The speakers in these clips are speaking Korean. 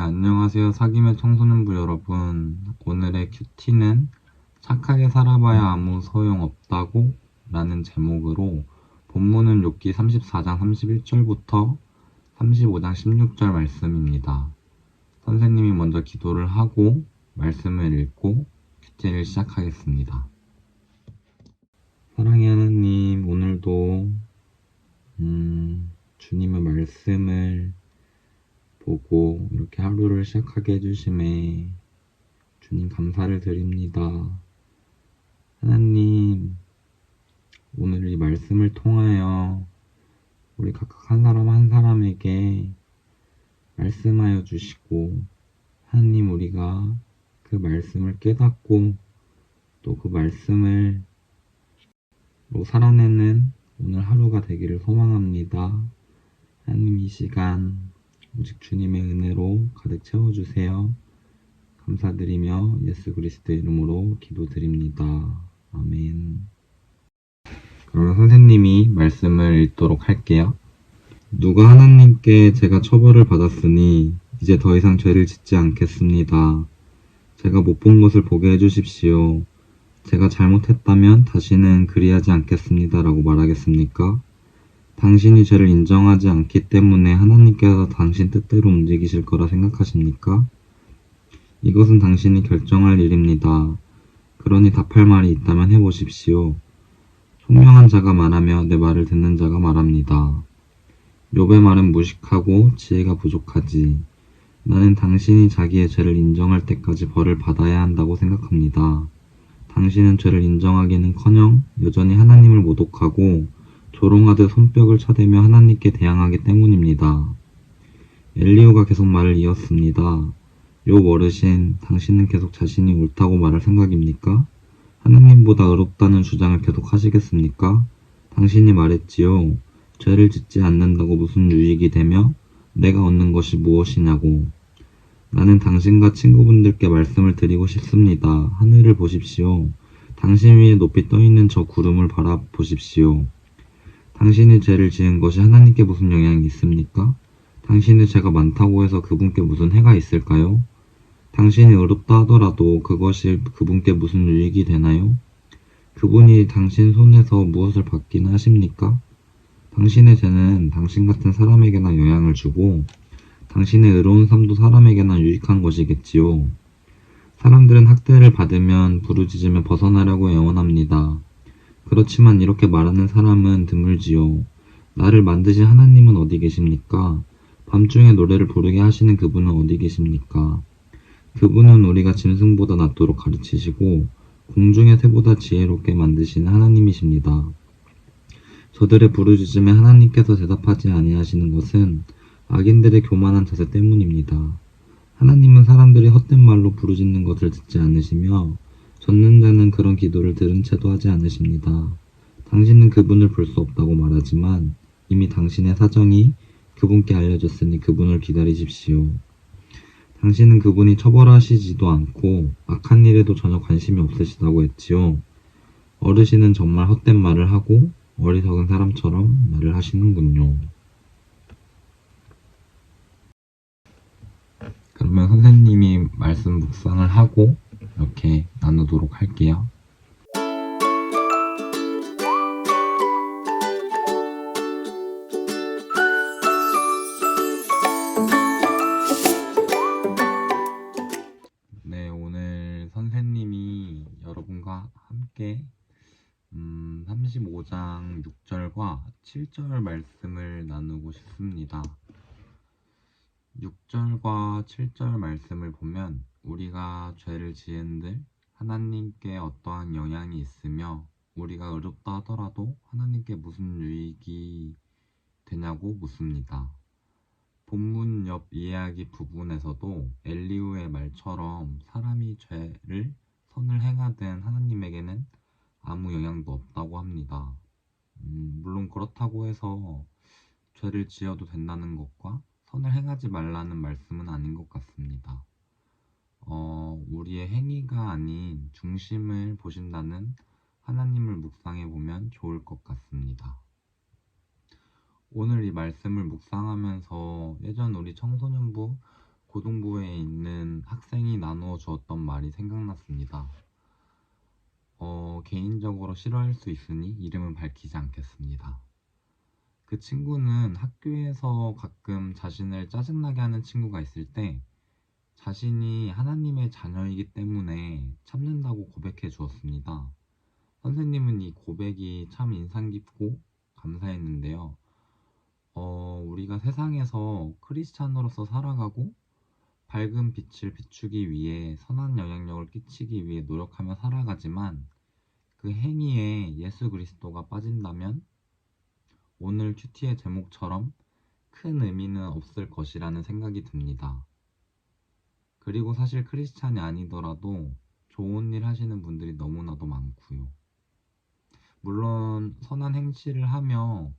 안녕하세요. 사김의 청소년부 여러분. 오늘의 큐티는 착하게 살아봐야 아무 소용없다고 라는 제목으로 본문은 욥기 34장 31절부터 35장 16절 말씀입니다. 선생님이 먼저 기도를 하고 말씀을 읽고 큐티를 시작하겠습니다. 사랑의 하나님, 오늘도 주님의 말씀을 보고 이렇게 하루를 시작하게 해주심에 주님 감사를 드립니다. 하나님, 오늘 이 말씀을 통하여 우리 각각 한 사람 한 사람에게 말씀하여 주시고, 하나님, 우리가 그 말씀을 깨닫고 또 그 말씀을 살아내는 오늘 하루가 되기를 소망합니다. 하나님, 이 시간 오직 주님의 은혜로 가득 채워주세요. 감사드리며 예수 그리스도의 이름으로 기도드립니다. 아멘. 그러면 선생님이 말씀을 읽도록 할게요. 누가 하나님께 제가 처벌을 받았으니 이제 더 이상 죄를 짓지 않겠습니다. 제가 못 본 것을 보게 해주십시오. 제가 잘못했다면 다시는 그리하지 않겠습니다. 라고 말하겠습니까? 당신이 죄를 인정하지 않기 때문에 하나님께서 당신 뜻대로 움직이실 거라 생각하십니까? 이것은 당신이 결정할 일입니다. 그러니 답할 말이 있다면 해보십시오. 총명한 자가 말하며 내 말을 듣는 자가 말합니다. 욥의 말은 무식하고 지혜가 부족하지. 나는 당신이 자기의 죄를 인정할 때까지 벌을 받아야 한다고 생각합니다. 당신은 죄를 인정하기는커녕 여전히 하나님을 모독하고 조롱하듯 손뼉을 쳐대며 하나님께 대항하기 때문입니다. 엘리후가 계속 말을 이었습니다. 욥 어르신, 당신은 계속 자신이 옳다고 말할 생각입니까? 하나님보다 의롭다는 주장을 계속 하시겠습니까? 당신이 말했지요. 죄를 짓지 않는다고 무슨 유익이 되며 내가 얻는 것이 무엇이냐고. 나는 당신과 친구분들께 말씀을 드리고 싶습니다. 하늘을 보십시오. 당신 위에 높이 떠있는 저 구름을 바라보십시오. 당신이 죄를 지은 것이 하나님께 무슨 영향이 있습니까? 당신의 죄가 많다고 해서 그분께 무슨 해가 있을까요? 당신이 의롭다 하더라도 그것이 그분께 무슨 유익이 되나요? 그분이 당신 손에서 무엇을 받기는 하십니까? 당신의 죄는 당신 같은 사람에게나 영향을 주고 당신의 의로운 삶도 사람에게나 유익한 것이겠지요. 사람들은 학대를 받으면 부르짖으며 벗어나려고 애원합니다. 그렇지만 이렇게 말하는 사람은 드물지요. 나를 만드신 하나님은 어디 계십니까? 밤중에 노래를 부르게 하시는 그분은 어디 계십니까? 그분은 우리가 짐승보다 낫도록 가르치시고 공중의 새보다 지혜롭게 만드시는 하나님이십니다. 저들의 부르짖음에 하나님께서 대답하지 아니하시는 것은 악인들의 교만한 자세 때문입니다. 하나님은 사람들이 헛된 말로 부르짖는 것을 듣지 않으시며 젖는 자는 그런 기도를 들은 채도 하지 않으십니다. 당신은 그분을 볼 수 없다고 말하지만 이미 당신의 사정이 그분께 알려졌으니 그분을 기다리십시오. 당신은 그분이 처벌하시지도 않고 악한 일에도 전혀 관심이 없으시다고 했지요. 어르신은 정말 헛된 말을 하고 어리석은 사람처럼 말을 하시는군요. 그러면 선생님이 말씀 묵상을 하고 이렇게 나누도록 할게요. 네, 오늘 선생님이 여러분과 함께 35장 6절과 7절 말씀을 나누고 싶습니다. 6절과 7절 말씀을 보면 우리가 죄를 지은들 하나님께 어떠한 영향이 있으며 우리가 의롭다 하더라도 하나님께 무슨 유익이 되냐고 묻습니다. 본문 옆 이야기 부분에서도 엘리후의 말처럼 사람이 죄를 선을 행하든 하나님에게는 아무 영향도 없다고 합니다. 물론 그렇다고 해서 죄를 지어도 된다는 것과 선을 행하지 말라는 말씀은 아닌 것 같습니다. 우리의 행위가 아닌 중심을 보신다는 하나님을 묵상해 보면 좋을 것 같습니다. 오늘 이 말씀을 묵상하면서 예전 우리 청소년부 고등부에 있는 학생이 나누어 주었던 말이 생각났습니다. 개인적으로 싫어할 수 있으니 이름은 밝히지 않겠습니다. 그 친구는 학교에서 가끔 자신을 짜증나게 하는 친구가 있을 때 자신이 하나님의 자녀이기 때문에 참는다고 고백해 주었습니다. 선생님은 이 고백이 참 인상 깊고 감사했는데요. 우리가 세상에서 크리스찬으로서 살아가고 밝은 빛을 비추기 위해 선한 영향력을 끼치기 위해 노력하며 살아가지만 그 행위에 예수 그리스도가 빠진다면 오늘 큐티의 제목처럼 큰 의미는 없을 것이라는 생각이 듭니다. 그리고 사실 크리스찬이 아니더라도 좋은 일 하시는 분들이 너무나도 많고요. 물론 선한 행실을 하며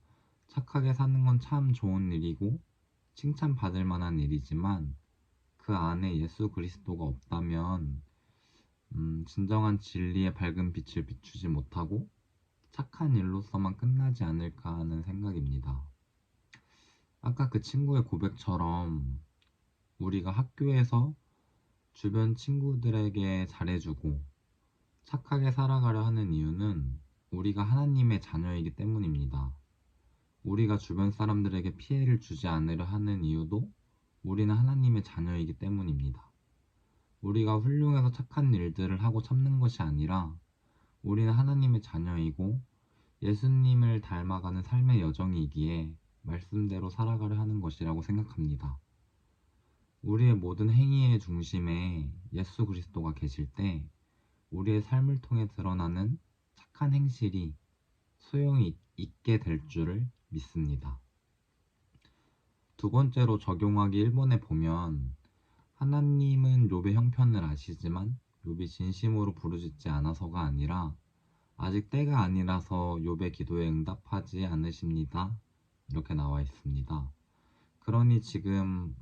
착하게 사는 건 참 좋은 일이고 칭찬받을 만한 일이지만 그 안에 예수 그리스도가 없다면 진정한 진리의 밝은 빛을 비추지 못하고 착한 일로서만 끝나지 않을까 하는 생각입니다. 아까 그 친구의 고백처럼 우리가 학교에서 주변 친구들에게 잘해주고 착하게 살아가려 하는 이유는 우리가 하나님의 자녀이기 때문입니다. 우리가 주변 사람들에게 피해를 주지 않으려 하는 이유도 우리는 하나님의 자녀이기 때문입니다. 우리가 훌륭해서 착한 일들을 하고 참는 것이 아니라 우리는 하나님의 자녀이고 예수님을 닮아가는 삶의 여정이기에 말씀대로 살아가려 하는 것이라고 생각합니다. 우리의 모든 행위의 중심에 예수 그리스도가 계실 때 우리의 삶을 통해 드러나는 착한 행실이 소용이 있게 될 줄을 믿습니다. 두 번째로 적용하기 1번에 보면 하나님은 욥의 형편을 아시지만 욥이 진심으로 부르짖지 않아서가 아니라 아직 때가 아니라서 욥의 기도에 응답하지 않으십니다. 이렇게 나와 있습니다. 그러니 지금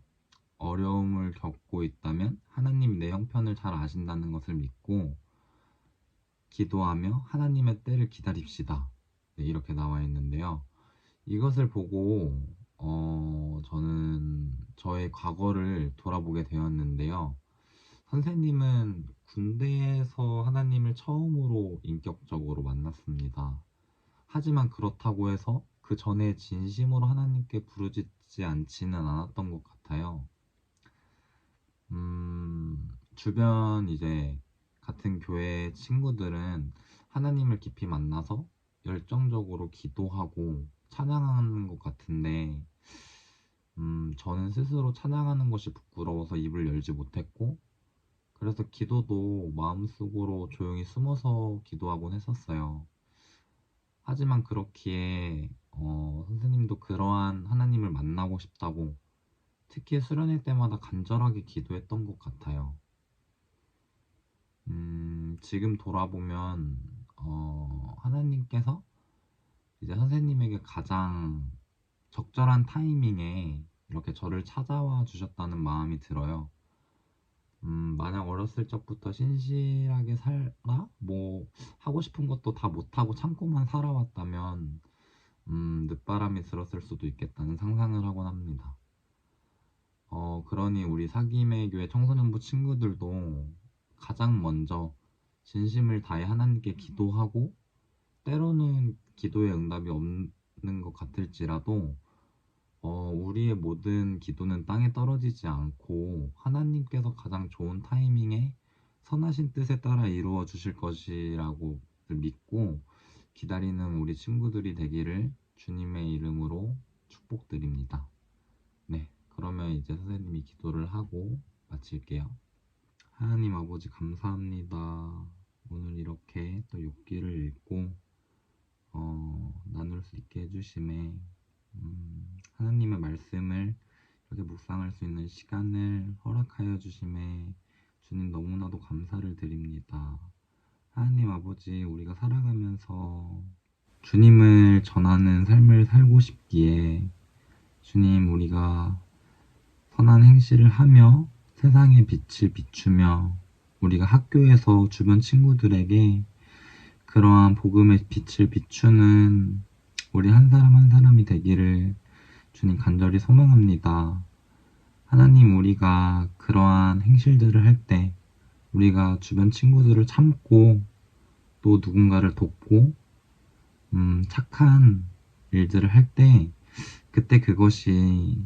어려움을 겪고 있다면 하나님 내 형편을 잘 아신다는 것을 믿고 기도하며 하나님의 때를 기다립시다. 네, 이렇게 나와 있는데요. 이것을 보고 저는 저의 과거를 돌아보게 되었는데요. 선생님은 군대에서 하나님을 처음으로 인격적으로 만났습니다. 하지만 그렇다고 해서 그 전에 진심으로 하나님께 부르짖지 않지는 않았던 것 같아요. 주변 이제 같은 교회 친구들은 하나님을 깊이 만나서 열정적으로 기도하고 찬양하는 것 같은데 저는 스스로 찬양하는 것이 부끄러워서 입을 열지 못했고 그래서 기도도 마음속으로 조용히 숨어서 기도하곤 했었어요. 하지만 그렇기에 선생님도 그러한 하나님을 만나고 싶다고 특히 수련회 때마다 간절하게 기도했던 것 같아요. 지금 돌아보면 하나님께서 이제 선생님에게 가장 적절한 타이밍에 이렇게 저를 찾아와 주셨다는 마음이 들어요. 만약 어렸을 적부터 신실하게 살아? 뭐 하고 싶은 것도 다 못하고 참고만 살아왔다면 늦바람이 들었을 수도 있겠다는 상상을 하곤 합니다. 그러니 우리 사김의 교회 청소년부 친구들도 가장 먼저 진심을 다해 하나님께 기도하고 때로는 기도의 응답이 없는 것 같을지라도 우리의 모든 기도는 땅에 떨어지지 않고 하나님께서 가장 좋은 타이밍에 선하신 뜻에 따라 이루어 주실 것이라고 믿고 기다리는 우리 친구들이 되기를 주님의 이름으로 축복드립니다. 네, 그러면 이제 선생님이 기도를 하고 마칠게요. 하나님 아버지 감사합니다. 오늘 이렇게 또 욥기를 읽고 나눌 수 있게 해주심에 하나님의 말씀을 이렇게 묵상할 수 있는 시간을 허락하여 주심에 주님 너무나도 감사를 드립니다. 하나님 아버지 우리가 살아가면서 주님을 전하는 삶을 살고 싶기에 주님 우리가 선한 행실을 하며 세상의 빛을 비추며 우리가 학교에서 주변 친구들에게 그러한 복음의 빛을 비추는 우리 한 사람 한 사람이 되기를 주님 간절히 소망합니다. 하나님, 우리가 그러한 행실들을 할 때, 우리가 주변 친구들을 참고 또 누군가를 돕고 착한 일들을 할 때, 그때 그것이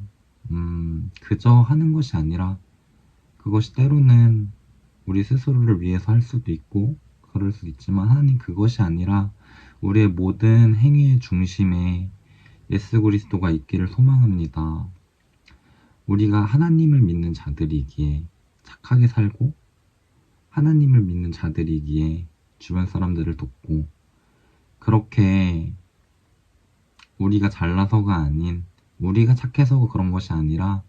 그저 하는 것이 아니라 그것이 때로는 우리 스스로를 위해서 할 수도 있고 그럴 수도 있지만, 하나님, 그것이 아니라 우리의 모든 행위의 중심에 예수 그리스도가 있기를 소망합니다. 우리가 하나님을 믿는 자들이기에 착하게 살고, 하나님을 믿는 자들이기에 주변 사람들을 돕고, 그렇게 우리가 잘나서가 아닌, 우리가 착해서 그런 것이 아니라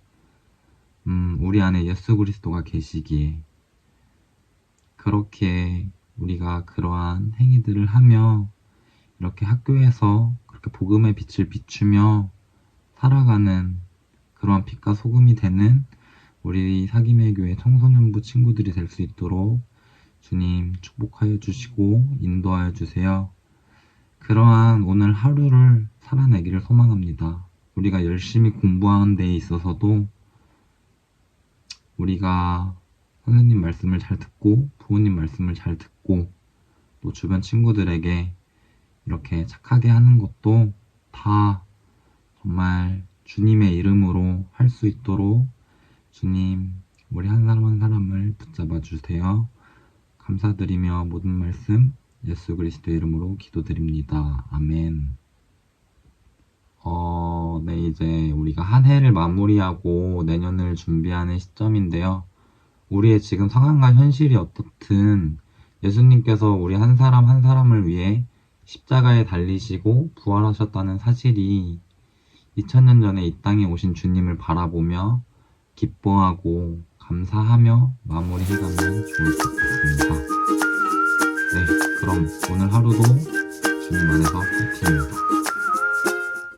우리 안에 예수 그리스도가 계시기에 그렇게 우리가 그러한 행위들을 하며 이렇게 학교에서 그렇게 복음의 빛을 비추며 살아가는 그러한 빛과 소금이 되는 우리 사김의 교회 청소년부 친구들이 될 수 있도록 주님 축복하여 주시고 인도하여 주세요. 그러한 오늘 하루를 살아내기를 소망합니다. 우리가 열심히 공부하는 데 있어서도 우리가 선생님 말씀을 잘 듣고 부모님 말씀을 잘 듣고 또 주변 친구들에게 이렇게 착하게 하는 것도 다 정말 주님의 이름으로 할 수 있도록 주님, 우리 한 사람 한 사람을 붙잡아 주세요. 감사드리며 모든 말씀 예수 그리스도의 이름으로 기도드립니다. 아멘. 네, 이제 우리가 한 해를 마무리하고 내년을 준비하는 시점인데요. 우리의 지금 상황과 현실이 어떻든 예수님께서 우리 한 사람 한 사람을 위해 십자가에 달리시고 부활하셨다는 사실이 2000년 전에 이 땅에 오신 주님을 바라보며 기뻐하고 감사하며 마무리해가면 좋을 것 같습니다. 네, 그럼 오늘 하루도 주님 안에서 화이팅입니다.